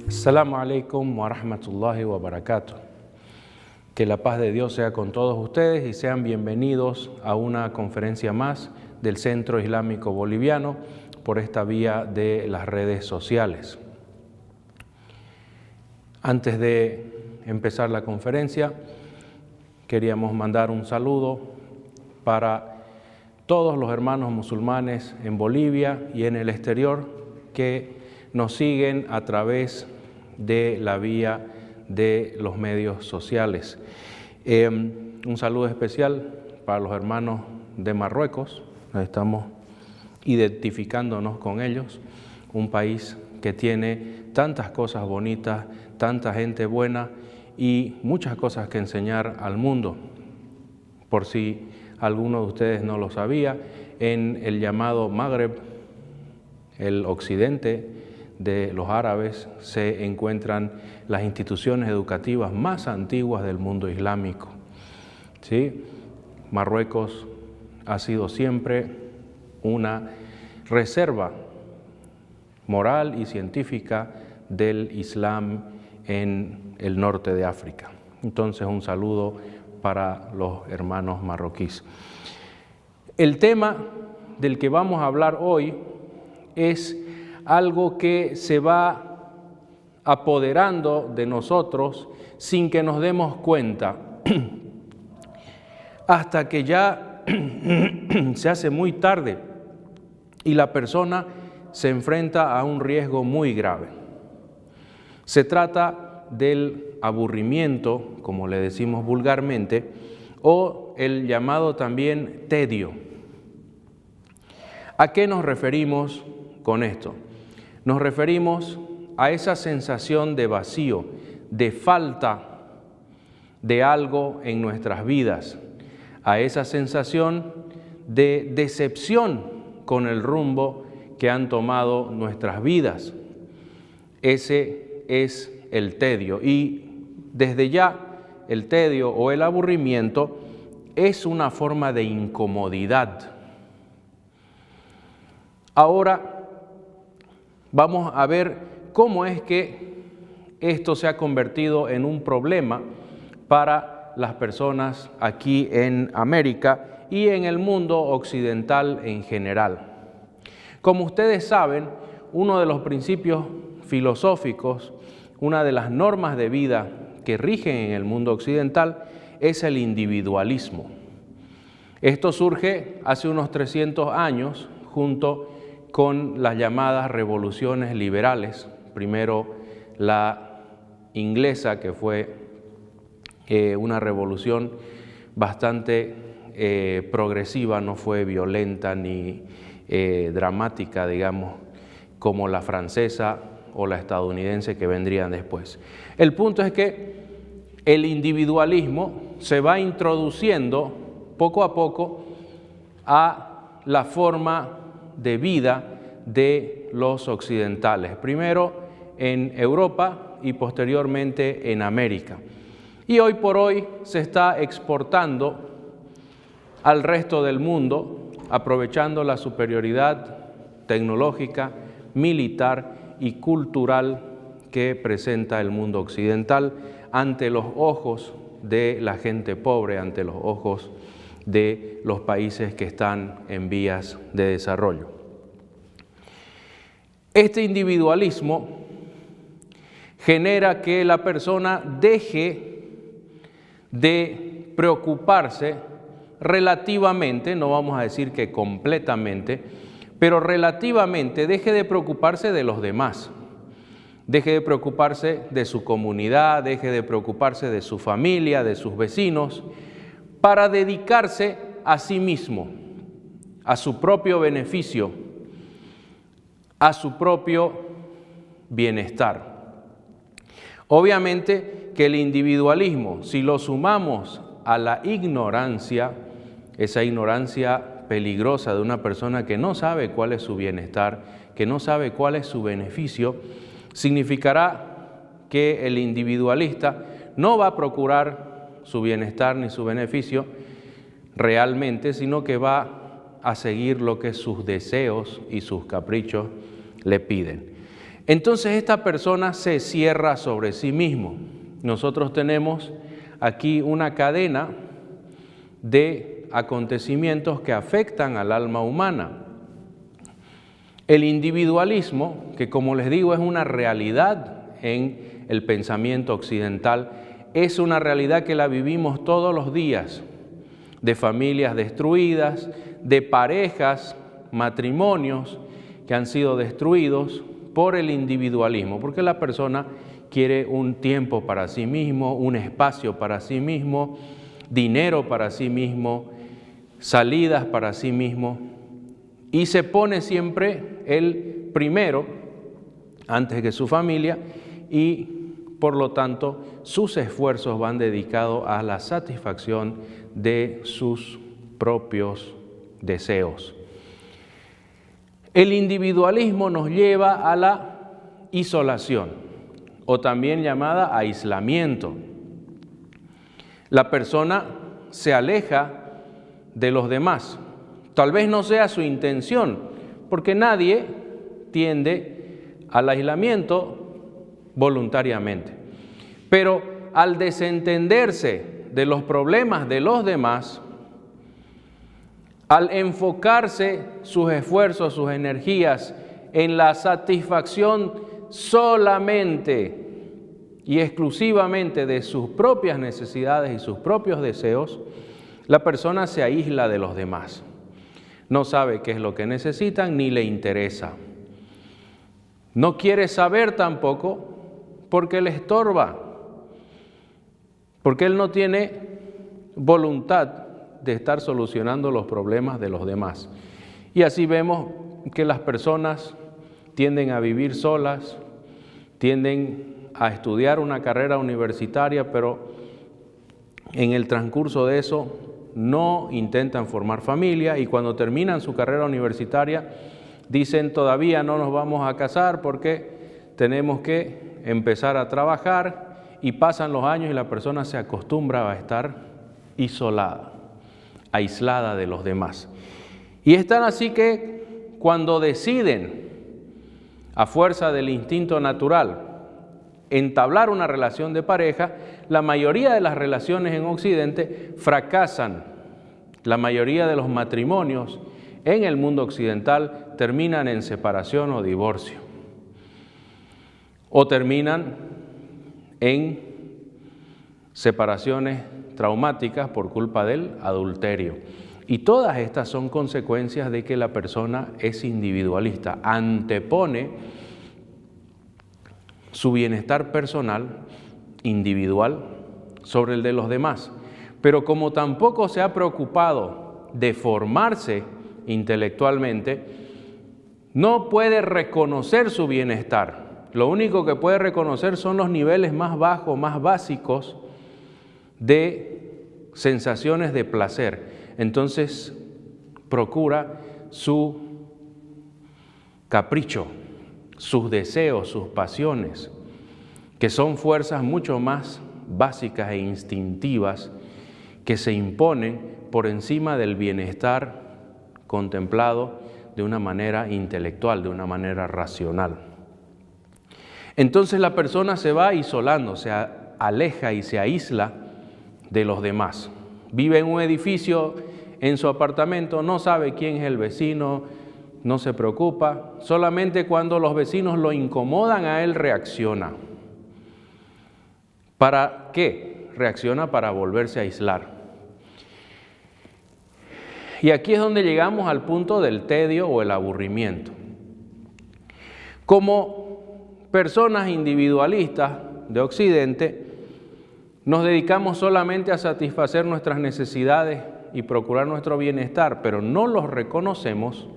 Assalamu alaikum wa rahmatullahi wa barakatuh. Que la paz de Dios sea con todos ustedes y sean bienvenidos a una conferencia más del Centro Islámico Boliviano por esta vía de las redes sociales. Antes de empezar la conferencia, queríamos mandar un saludo para todos los hermanos musulmanes en Bolivia y en el exterior que nos siguen a través de la vía de los medios sociales. Un saludo especial para los hermanos de Marruecos. Estamos identificándonos con ellos, un país que tiene tantas cosas bonitas, tanta gente buena y muchas cosas que enseñar al mundo. Por si alguno de ustedes no lo sabía, en el llamado Magreb, el occidente de los árabes, se encuentran las instituciones educativas más antiguas del mundo islámico. ¿Sí? Marruecos ha sido siempre una reserva moral y científica del Islam en el norte de África. Entonces, un saludo para los hermanos marroquíes. El tema del que vamos a hablar hoy es algo que se va apoderando de nosotros sin que nos demos cuenta, hasta que ya se hace muy tarde y la persona se enfrenta a un riesgo muy grave. Se trata del aburrimiento, como le decimos vulgarmente, o el llamado también tedio. ¿A qué nos referimos con esto? Nos referimos a esa sensación de vacío, de falta de algo en nuestras vidas, a esa sensación de decepción con el rumbo que han tomado nuestras vidas. Ese es el tedio, y desde ya el tedio o el aburrimiento es una forma de incomodidad. Ahora vamos a ver cómo es que esto se ha convertido en un problema para las personas aquí en América y en el mundo occidental en general. Como ustedes saben, uno de los principios filosóficos, una de las normas de vida que rigen en el mundo occidental es el individualismo. Esto surge hace unos 300 años junto con las llamadas revoluciones liberales, primero la inglesa, que fue una revolución bastante progresiva, no fue violenta ni dramática, digamos, como la francesa o la estadounidense que vendrían después. El punto es que el individualismo se va introduciendo poco a poco a la forma de vida de los occidentales, primero en Europa y posteriormente en América. Y hoy por hoy se está exportando al resto del mundo, aprovechando la superioridad tecnológica, militar y cultural que presenta el mundo occidental ante los ojos de la gente pobre, ante los ojos de los países que están en vías de desarrollo. Este individualismo genera que la persona deje de preocuparse relativamente, no vamos a decir que completamente, pero relativamente deje de preocuparse de los demás, deje de preocuparse de su comunidad, deje de preocuparse de su familia, de sus vecinos, para dedicarse a sí mismo, a su propio beneficio, a su propio bienestar. Obviamente que el individualismo, si lo sumamos a la ignorancia, esa ignorancia peligrosa de una persona que no sabe cuál es su bienestar, que no sabe cuál es su beneficio, significará que el individualista no va a procurar su bienestar ni su beneficio, realmente, sino que va a seguir lo que sus deseos y sus caprichos le piden. Entonces esta persona se cierra sobre sí mismo. Nosotros tenemos aquí una cadena de acontecimientos que afectan al alma humana. El individualismo, que como les digo es una realidad en el pensamiento occidental, es una realidad que la vivimos todos los días, de familias destruidas, de parejas, matrimonios que han sido destruidos por el individualismo, porque la persona quiere un tiempo para sí mismo, un espacio para sí mismo, dinero para sí mismo, salidas para sí mismo, y se pone siempre el primero antes que su familia y por lo tanto sus esfuerzos van dedicados a la satisfacción de sus propios deseos. El individualismo nos lleva a la isolación, o también llamada aislamiento. La persona se aleja de los demás. Tal vez no sea su intención, porque nadie tiende al aislamiento voluntariamente. Pero al desentenderse de los problemas de los demás, al enfocarse sus esfuerzos, sus energías en la satisfacción solamente y exclusivamente de sus propias necesidades y sus propios deseos, la persona se aísla de los demás. No sabe qué es lo que necesitan ni le interesa. No quiere saber tampoco porque le estorba, porque él no tiene voluntad de estar solucionando los problemas de los demás. Y así vemos que las personas tienden a vivir solas, tienden a estudiar una carrera universitaria, pero en el transcurso de eso no intentan formar familia y cuando terminan su carrera universitaria dicen todavía no nos vamos a casar porque tenemos que empezar a trabajar y pasan los años y la persona se acostumbra a estar isolada, aislada de los demás. Y están así que cuando deciden, a fuerza del instinto natural, entablar una relación de pareja, la mayoría de las relaciones en Occidente fracasan. La mayoría de los matrimonios en el mundo occidental terminan en separación o divorcio. O terminan en separaciones traumáticas por culpa del adulterio. Y todas estas son consecuencias de que la persona es individualista, antepone su bienestar personal, individual, sobre el de los demás. Pero como tampoco se ha preocupado de formarse intelectualmente, no puede reconocer su bienestar. Lo único que puede reconocer son los niveles más bajos, más básicos de sensaciones de placer. Entonces procura su capricho, sus deseos, sus pasiones, que son fuerzas mucho más básicas e instintivas que se imponen por encima del bienestar contemplado de una manera intelectual, de una manera racional. Entonces la persona se va isolando, se aleja y se aísla de los demás. Vive en un edificio, en su apartamento, no sabe quién es el vecino, no se preocupa, solamente cuando los vecinos lo incomodan a él reacciona. ¿Para qué? Reacciona para volverse a aislar. Y aquí es donde llegamos al punto del tedio o el aburrimiento. Como personas individualistas de Occidente, nos dedicamos solamente a satisfacer nuestras necesidades y procurar nuestro bienestar, pero no los reconocemos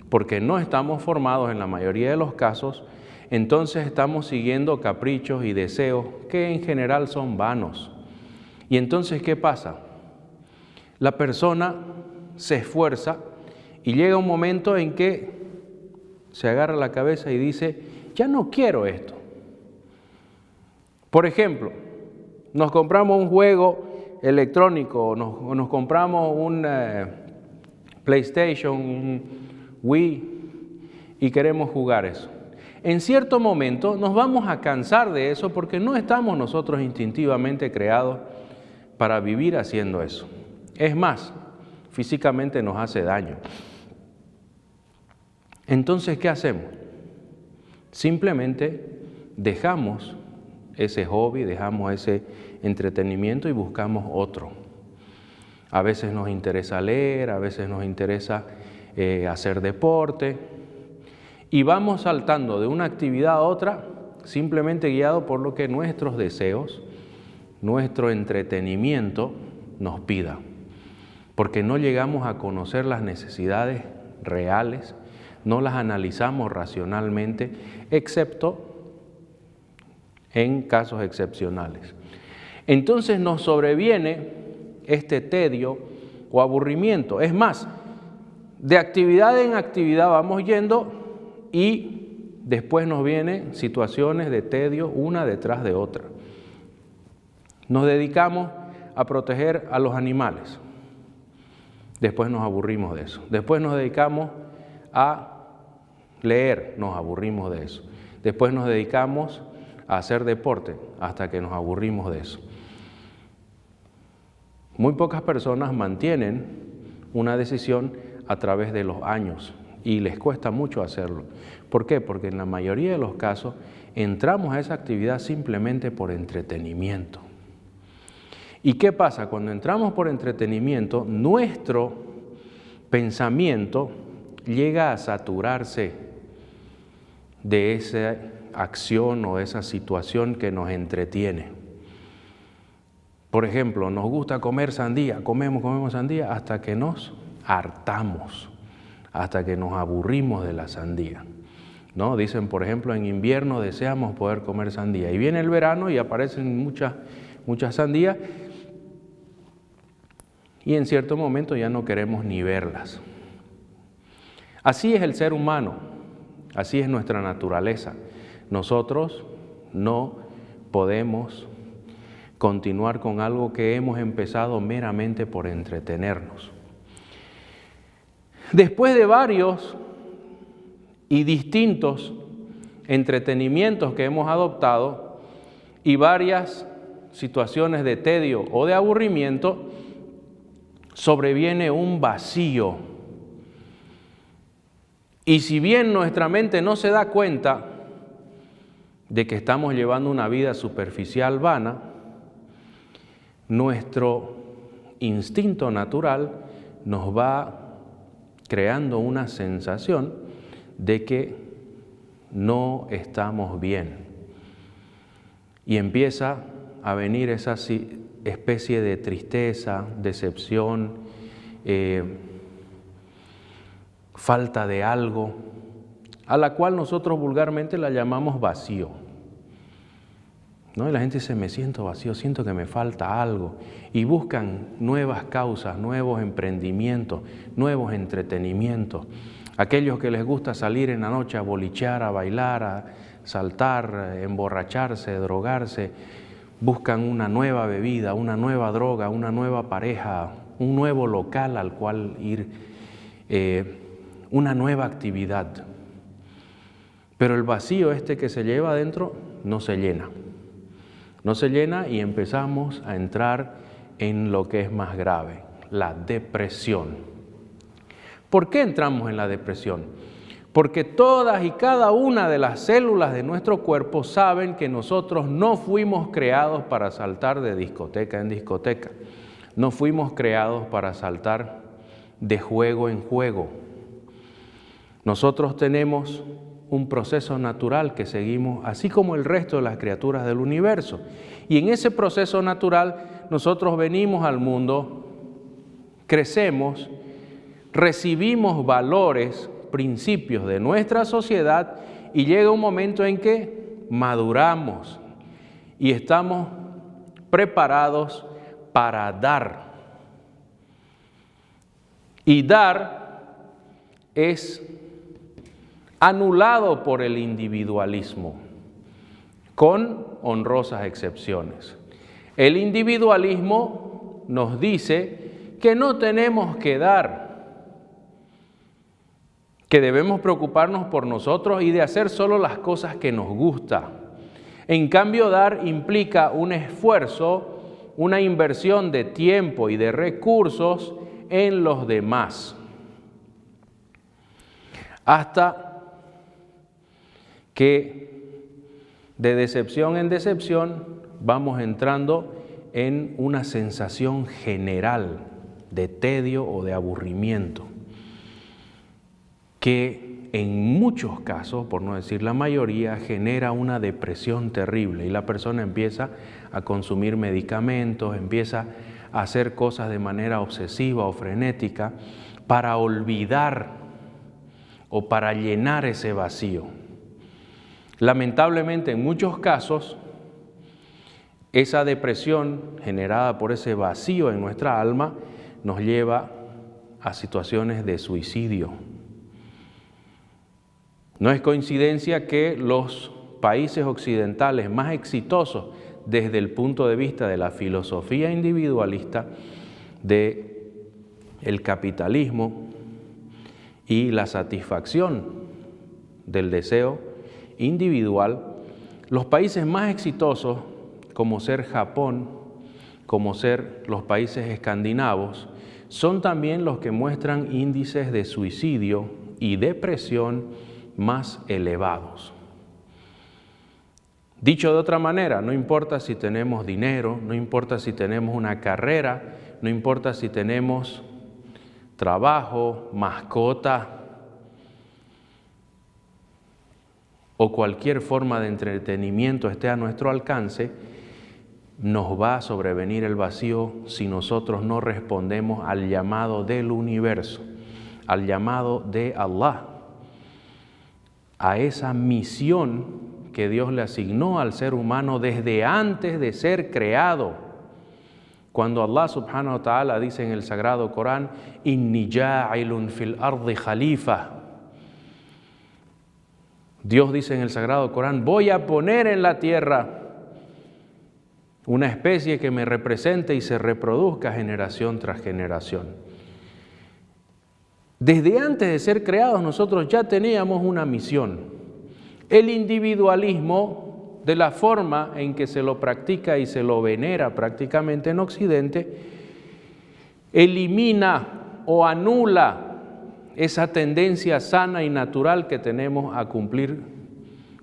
porque no estamos formados en la mayoría de los casos, entonces estamos siguiendo caprichos y deseos que en general son vanos. Y entonces, ¿qué pasa? La persona se esfuerza y llega un momento en que se agarra la cabeza y dice, ya no quiero esto. Por ejemplo, nos compramos un juego electrónico, o nos compramos un PlayStation, un Wii y queremos jugar eso. En cierto momento nos vamos a cansar de eso porque no estamos nosotros instintivamente creados para vivir haciendo eso. Es más, físicamente nos hace daño. Entonces, ¿qué hacemos? Simplemente dejamos ese hobby, dejamos ese entretenimiento y buscamos otro. A veces nos interesa leer, a veces nos interesa hacer deporte y vamos saltando de una actividad a otra simplemente guiado por lo que nuestros deseos, nuestro entretenimiento nos pida, porque no llegamos a conocer las necesidades reales, no las analizamos racionalmente, excepto en casos excepcionales. Entonces nos sobreviene este tedio o aburrimiento. Es más, de actividad en actividad vamos yendo y después nos vienen situaciones de tedio una detrás de otra. Nos dedicamos a proteger a los animales. Después nos aburrimos de eso. Después nos dedicamos a leer, nos aburrimos de eso. Después nos dedicamos a hacer deporte hasta que nos aburrimos de eso. Muy pocas personas mantienen una decisión a través de los años y les cuesta mucho hacerlo. ¿Por qué? Porque en la mayoría de los casos entramos a esa actividad simplemente por entretenimiento. ¿Y qué pasa? Cuando entramos por entretenimiento, nuestro pensamiento llega a saturarse de esa acción o esa situación que nos entretiene. Por ejemplo, nos gusta comer sandía, comemos sandía hasta que nos hartamos, hasta que nos aburrimos de la sandía, ¿no? Dicen, por ejemplo, en invierno deseamos poder comer sandía y viene el verano y aparecen muchas sandías y en cierto momento ya no queremos ni verlas. Así es el ser humano, así es nuestra naturaleza. Nosotros no podemos continuar con algo que hemos empezado meramente por entretenernos. Después de varios y distintos entretenimientos que hemos adoptado y varias situaciones de tedio o de aburrimiento, sobreviene un vacío. Y si bien nuestra mente no se da cuenta de que estamos llevando una vida superficial vana, nuestro instinto natural nos va creando una sensación de que no estamos bien. Y empieza a venir esa especie de tristeza, decepción, falta de algo, a la cual nosotros vulgarmente la llamamos vacío. ¿No? Y la gente dice, me siento vacío, siento que me falta algo. Y buscan nuevas causas, nuevos emprendimientos, nuevos entretenimientos. Aquellos que les gusta salir en la noche a bolichear, a bailar, a saltar, emborracharse, drogarse, buscan una nueva bebida, una nueva droga, una nueva pareja, un nuevo local al cual ir, una nueva actividad. Pero el vacío que se lleva adentro no se llena. No se llena y empezamos a entrar en lo que es más grave, la depresión. ¿Por qué entramos en la depresión? Porque todas y cada una de las células de nuestro cuerpo saben que nosotros no fuimos creados para saltar de discoteca en discoteca. No fuimos creados para saltar de juego en juego. Nosotros tenemos un proceso natural que seguimos, así como el resto de las criaturas del universo. Y en ese proceso natural nosotros venimos al mundo, crecemos, recibimos valores, principios de nuestra sociedad y llega un momento en que maduramos y estamos preparados para dar. Y dar es anulado por el individualismo, con honrosas excepciones. El individualismo nos dice que no tenemos que dar, que debemos preocuparnos por nosotros y de hacer solo las cosas que nos gusta. En cambio, dar implica un esfuerzo, una inversión de tiempo y de recursos en los demás. Hasta que de decepción en decepción vamos entrando en una sensación general de tedio o de aburrimiento, que en muchos casos, por no decir la mayoría, genera una depresión terrible y la persona empieza a consumir medicamentos, empieza a hacer cosas de manera obsesiva o frenética para olvidar o para llenar ese vacío. Lamentablemente, en muchos casos, esa depresión generada por ese vacío en nuestra alma nos lleva a situaciones de suicidio. No es coincidencia que los países occidentales más exitosos desde el punto de vista de la filosofía individualista, del capitalismo y la satisfacción del deseo individual, los países más exitosos, como ser Japón, como ser los países escandinavos, son también los que muestran índices de suicidio y depresión más elevados. Dicho de otra manera, no importa si tenemos dinero, no importa si tenemos una carrera, no importa si tenemos trabajo, mascota o cualquier forma de entretenimiento esté a nuestro alcance, nos va a sobrevenir el vacío si nosotros no respondemos al llamado del universo, al llamado de Allah, a esa misión que Dios le asignó al ser humano desde antes de ser creado. Cuando Allah subhanahu wa ta'ala dice en el Sagrado Corán, Inni ja'ilun fil ardi khalifa. Dios dice en el Sagrado Corán, voy a poner en la tierra una especie que me represente y se reproduzca generación tras generación. Desde antes de ser creados nosotros ya teníamos una misión. El individualismo, de la forma en que se lo practica y se lo venera prácticamente en Occidente, elimina o anula esa tendencia sana y natural que tenemos a cumplir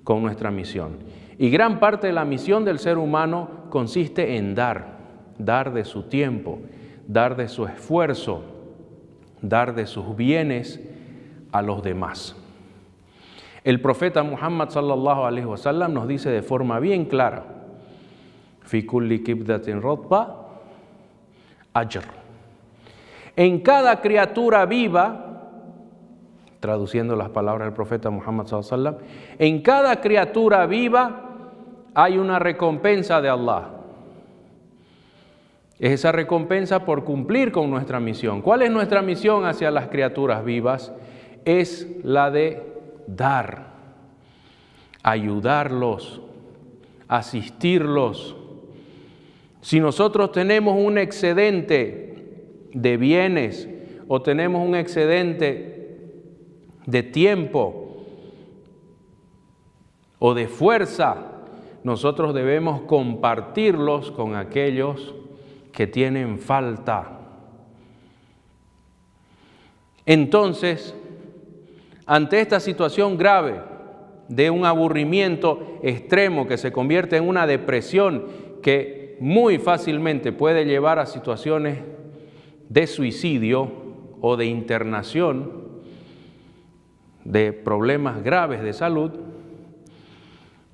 con nuestra misión. Y gran parte de la misión del ser humano consiste en dar de su tiempo, dar de su esfuerzo, dar de sus bienes a los demás. El profeta Muhammad sallallahu alaihi wasallam nos dice de forma bien clara, fi kulli kibdatin ratba ajr. En cada criatura viva, traduciendo las palabras del profeta Muhammad sallallahu alaihi wasallam, en cada criatura viva hay una recompensa de Allah. Es esa recompensa por cumplir con nuestra misión. ¿Cuál es nuestra misión hacia las criaturas vivas? Es la de dar, ayudarlos, asistirlos. Si nosotros tenemos un excedente de bienes o tenemos un excedente de tiempo o de fuerza, nosotros debemos compartirlos con aquellos que tienen falta. Entonces, ante esta situación grave de un aburrimiento extremo que se convierte en una depresión que muy fácilmente puede llevar a situaciones de suicidio o de internación, de problemas graves de salud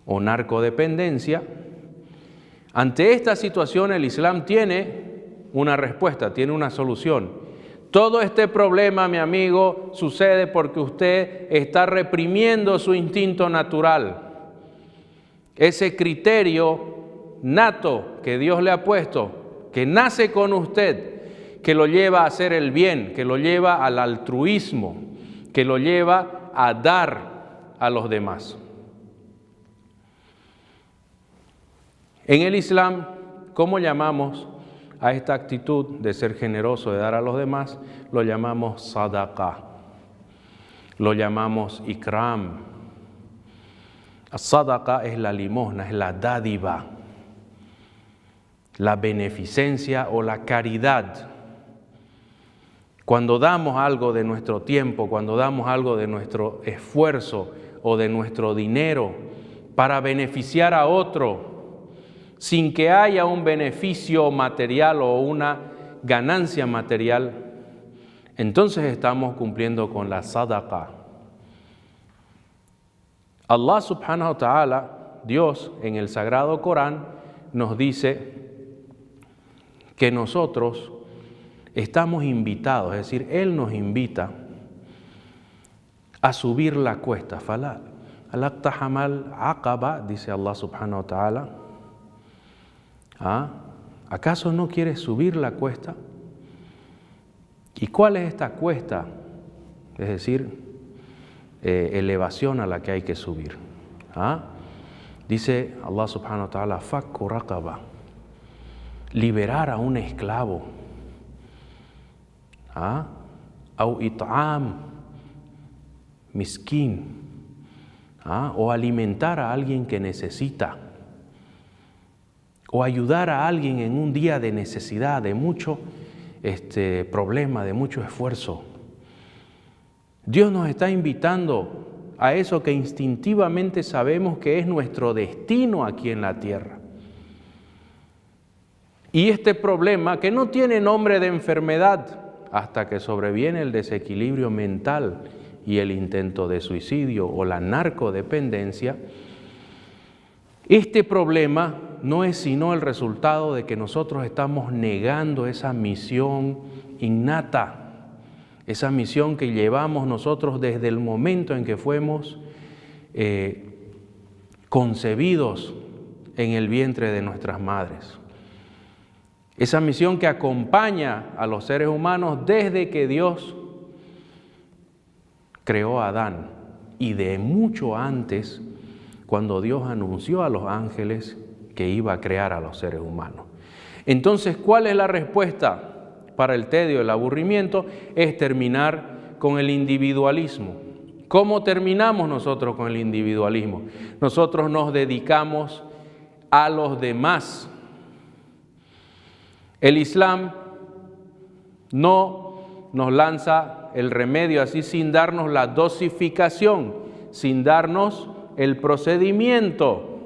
o narcodependencia, ante esta situación el Islam tiene una respuesta, tiene una solución. Todo este problema, mi amigo, sucede porque usted está reprimiendo su instinto natural. Ese criterio nato que Dios le ha puesto, que nace con usted, que lo lleva a hacer el bien, que lo lleva al altruismo, que lo lleva a dar a los demás. En el Islam, ¿cómo llamamos a esta actitud de ser generoso, de dar a los demás, lo llamamos sadaqa, lo llamamos ikram. Sadaqa es la limosna, es la dádiva, la beneficencia o la caridad. Cuando damos algo de nuestro tiempo, cuando damos algo de nuestro esfuerzo o de nuestro dinero para beneficiar a otro, sin que haya un beneficio material o una ganancia material, entonces estamos cumpliendo con la sadaqa. Allah subhanahu wa ta'ala, Dios en el Sagrado Corán, nos dice que nosotros estamos invitados, es decir, Él nos invita a subir la cuesta. Fala alaqtahamal aqaba, dice Allah subhanahu wa ta'ala. ¿Acaso no quieres subir la cuesta? ¿Y cuál es esta cuesta? Es decir, elevación a la que hay que subir. Dice Allah subhanahu wa ta'ala, fakku raqaba, liberar a un esclavo. Au it'am miskin, o alimentar a alguien que necesita, o ayudar a alguien en un día de necesidad, de mucho problema, de mucho esfuerzo. Dios nos está invitando a eso que instintivamente sabemos que es nuestro destino aquí en la tierra. Y este problema, que no tiene nombre de enfermedad hasta que sobreviene el desequilibrio mental y el intento de suicidio o la narcodependencia, este problema no es sino el resultado de que nosotros estamos negando esa misión innata, esa misión que llevamos nosotros desde el momento en que fuimos concebidos en el vientre de nuestras madres. Esa misión que acompaña a los seres humanos desde que Dios creó a Adán y de mucho antes, cuando Dios anunció a los ángeles que iba a crear a los seres humanos. Entonces, ¿cuál es la respuesta para el tedio, el aburrimiento? Es terminar con el individualismo. ¿Cómo terminamos nosotros con el individualismo? Nosotros nos dedicamos a los demás. El Islam no nos lanza el remedio así sin darnos la dosificación, sin darnos el procedimiento.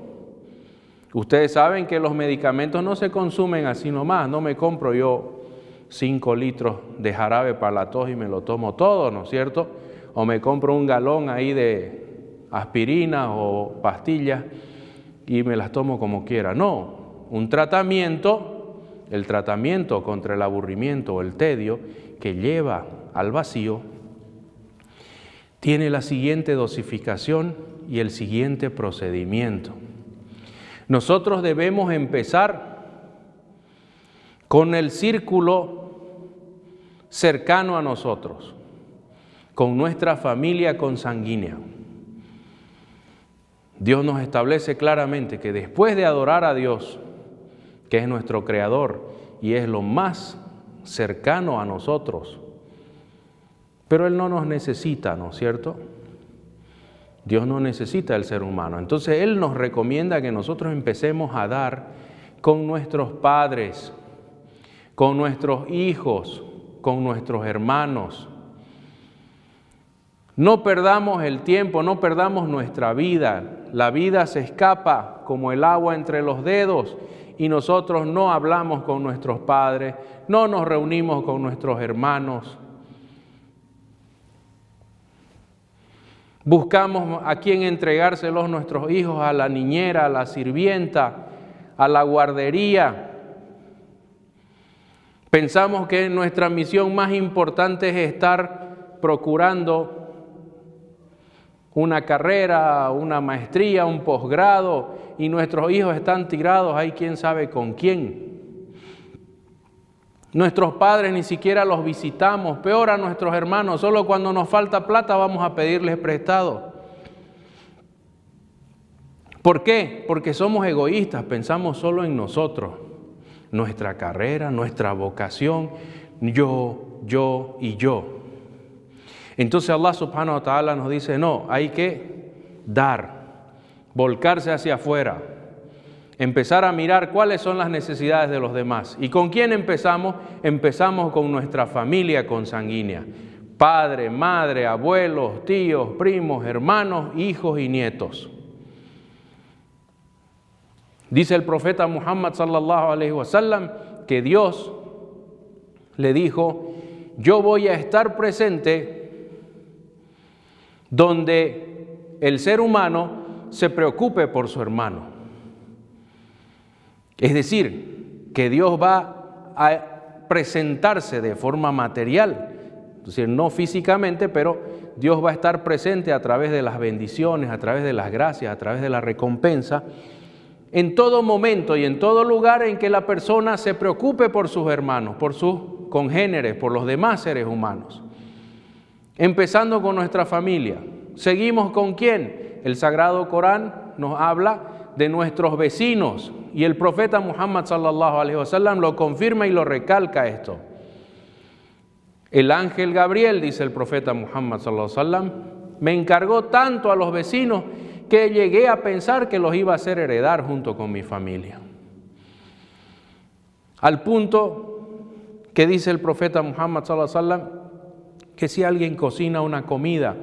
Ustedes saben que los medicamentos no se consumen así nomás. No me compro yo 5 litros de jarabe para la tos y me lo tomo todo, ¿no es cierto? O me compro un galón ahí de aspirina o pastillas y me las tomo como quiera. No, un tratamiento. El tratamiento contra el aburrimiento o el tedio que lleva al vacío tiene la siguiente dosificación y el siguiente procedimiento. Nosotros debemos empezar con el círculo cercano a nosotros, con nuestra familia consanguínea. Dios nos establece claramente que después de adorar a Dios, que es nuestro Creador y es lo más cercano a nosotros, pero Él no nos necesita, ¿no es cierto? Dios no necesita el ser humano. Entonces Él nos recomienda que nosotros empecemos a dar con nuestros padres, con nuestros hijos, con nuestros hermanos. No perdamos el tiempo, no perdamos nuestra vida. La vida se escapa como el agua entre los dedos y nosotros no hablamos con nuestros padres, no nos reunimos con nuestros hermanos. Buscamos a quién entregárselos nuestros hijos, a la niñera, a la sirvienta, a la guardería. Pensamos que nuestra misión más importante es estar procurando una carrera, una maestría, un posgrado, y nuestros hijos están tirados ahí quién sabe con quién. Nuestros padres ni siquiera los visitamos, peor a nuestros hermanos, solo cuando nos falta plata vamos a pedirles prestado. ¿Por qué? Porque somos egoístas, pensamos solo en nosotros. nuestra carrera, nuestra vocación, yo y yo. Entonces Allah subhanahu wa ta'ala nos dice, no, hay que dar, volcarse hacia afuera, empezar a mirar cuáles son las necesidades de los demás. ¿Y con quién empezamos? Empezamos con nuestra familia consanguínea. Padre, madre, abuelos, tíos, primos, hermanos, hijos y nietos. Dice el profeta Muhammad sallallahu alaihi wasallam que Dios le dijo, yo voy a estar presente donde el ser humano se preocupe por su hermano. Es decir, que Dios va a presentarse de forma material, es decir, no físicamente, pero Dios va a estar presente a través de las bendiciones, a través de las gracias, a través de la recompensa, en todo momento y en todo lugar en que la persona se preocupe por sus hermanos, por sus congéneres, por los demás seres humanos. Empezando con nuestra familia. ¿Seguimos con quién? El Sagrado Corán nos habla de nuestros vecinos y el profeta Muhammad sallallahu alaihi wasallam lo confirma y lo recalca esto. El ángel Gabriel, dice el profeta Muhammad sallallahu alaihi wasallam, me encargó tanto a los vecinos que llegué a pensar que los iba a hacer heredar junto con mi familia. Al punto que dice el profeta Muhammad sallallahu alaihi wasallam que si alguien cocina una comida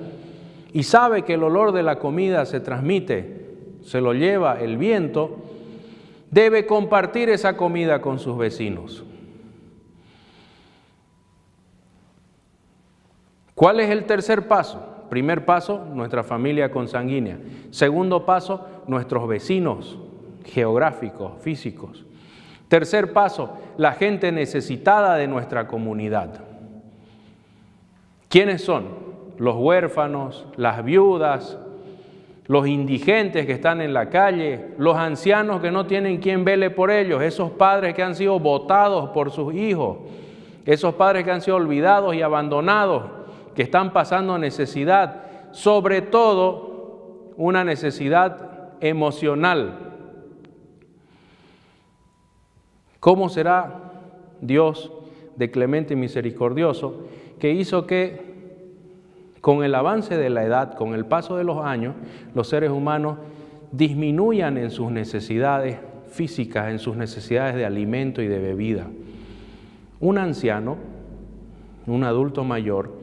y sabe que el olor de la comida se transmite, se lo lleva el viento, debe compartir esa comida con sus vecinos. ¿Cuál es el tercer paso? Primer paso, nuestra familia consanguínea. Segundo paso, nuestros vecinos geográficos, físicos. Tercer paso, la gente necesitada de nuestra comunidad. ¿Quiénes son? Los huérfanos, las viudas, los indigentes que están en la calle, los ancianos que no tienen quien vele por ellos, esos padres que han sido botados por sus hijos, esos padres que han sido olvidados y abandonados, que están pasando necesidad, sobre todo una necesidad emocional. ¿Cómo será Dios de clemente y misericordioso que hizo que con el avance de la edad, con el paso de los años, los seres humanos disminuyan en sus necesidades físicas, en sus necesidades de alimento y de bebida? Un anciano, un adulto mayor,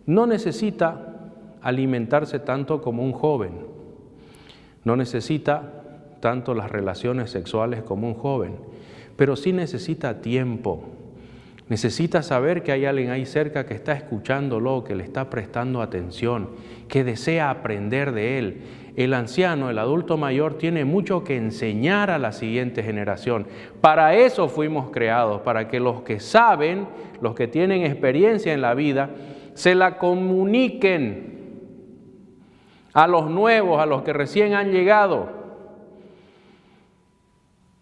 no necesita alimentarse tanto como un joven, no necesita tanto las relaciones sexuales como un joven, pero sí necesita tiempo. Necesita saber que hay alguien ahí cerca que está escuchándolo, que le está prestando atención, que desea aprender de él. El anciano, el adulto mayor, tiene mucho que enseñar a la siguiente generación. Para eso fuimos creados, para que los que saben, los que tienen experiencia en la vida, se la comuniquen a los nuevos, a los que recién han llegado.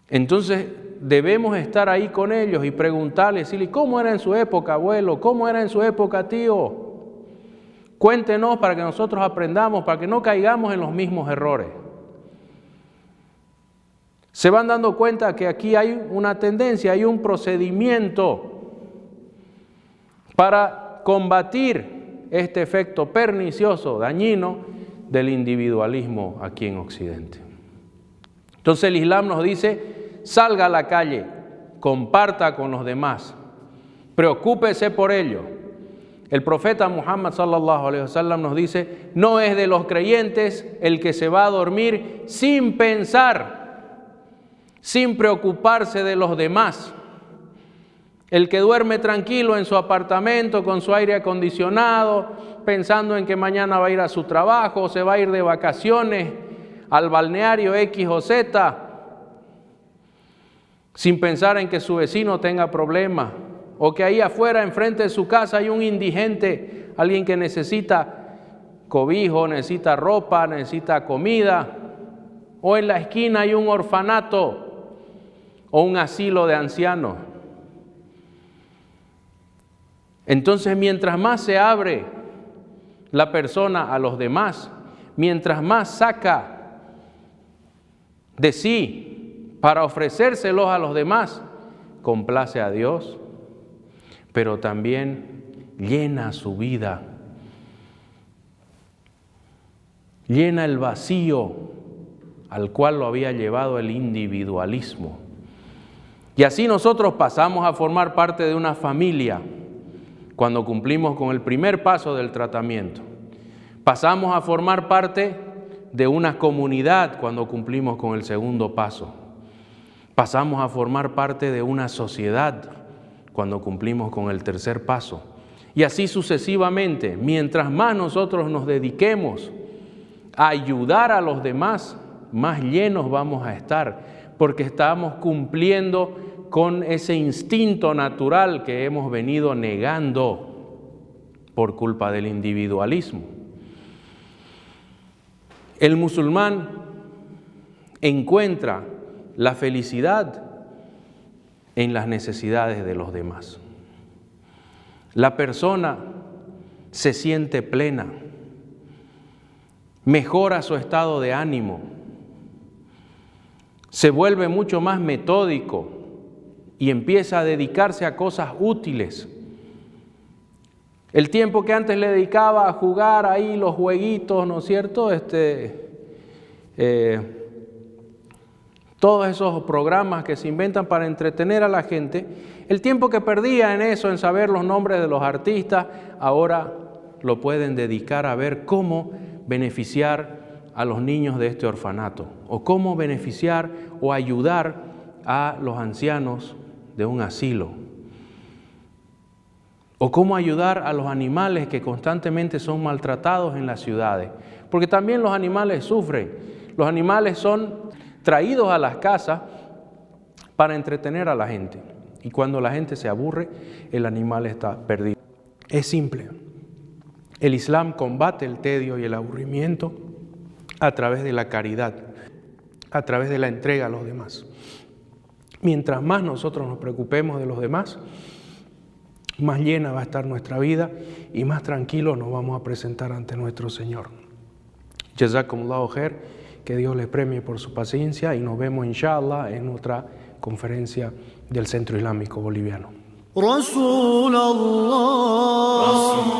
Entonces, debemos estar ahí con ellos y preguntarles, decirles, ¿cómo era en su época, abuelo? ¿Cómo era en su época, tío? Cuéntenos para que nosotros aprendamos, para que no caigamos en los mismos errores. Se van dando cuenta que aquí hay una tendencia, hay un procedimiento para combatir este efecto pernicioso, dañino del individualismo aquí en Occidente. Entonces el Islam nos dice, salga a la calle, comparta con los demás, preocúpese por ello. El profeta Muhammad sallallahu alaihi wasallam nos dice, no es de los creyentes el que se va a dormir sin pensar, sin preocuparse de los demás. El que duerme tranquilo en su apartamento con su aire acondicionado, pensando en que mañana va a ir a su trabajo, o se va a ir de vacaciones al balneario X o Z, sin pensar en que su vecino tenga problemas, o que ahí afuera, enfrente de su casa, hay un indigente, alguien que necesita cobijo, necesita ropa, necesita comida, o en la esquina hay un orfanato o un asilo de ancianos. Entonces, mientras más se abre la persona a los demás, mientras más saca de sí para ofrecérselos a los demás, complace a Dios, pero también llena su vida, llena el vacío al cual lo había llevado el individualismo. Y así nosotros pasamos a formar parte de una familia cuando cumplimos con el primer paso del tratamiento. Pasamos a formar parte de una comunidad cuando cumplimos con el segundo paso. Pasamos a formar parte de una sociedad cuando cumplimos con el tercer paso. Y así sucesivamente, mientras más nosotros nos dediquemos a ayudar a los demás, más llenos vamos a estar, porque estamos cumpliendo con ese instinto natural que hemos venido negando por culpa del individualismo. El musulmán encuentra la felicidad en las necesidades de los demás. La persona se siente plena, mejora su estado de ánimo, se vuelve mucho más metódico y empieza a dedicarse a cosas útiles. El tiempo que antes le dedicaba a jugar ahí los jueguitos, ¿no es cierto? Todos esos programas que se inventan para entretener a la gente, el tiempo que perdía en eso, en saber los nombres de los artistas, ahora lo pueden dedicar a ver cómo beneficiar a los niños de este orfanato, o cómo beneficiar o ayudar a los ancianos de un asilo, o cómo ayudar a los animales que constantemente son maltratados en las ciudades, porque también los animales sufren. Los animales son traídos a las casas para entretener a la gente, y cuando la gente se aburre, el animal está perdido. Es simple. El Islam combate el tedio y el aburrimiento a través de la caridad, a través de la entrega a los demás. Mientras más nosotros nos preocupemos de los demás, más llena va a estar nuestra vida y más tranquilos nos vamos a presentar ante nuestro Señor. Jazakumullahu khair, que Dios les premie por su paciencia y nos vemos inshallah en otra conferencia del Centro Islámico Boliviano. Rasul Allah.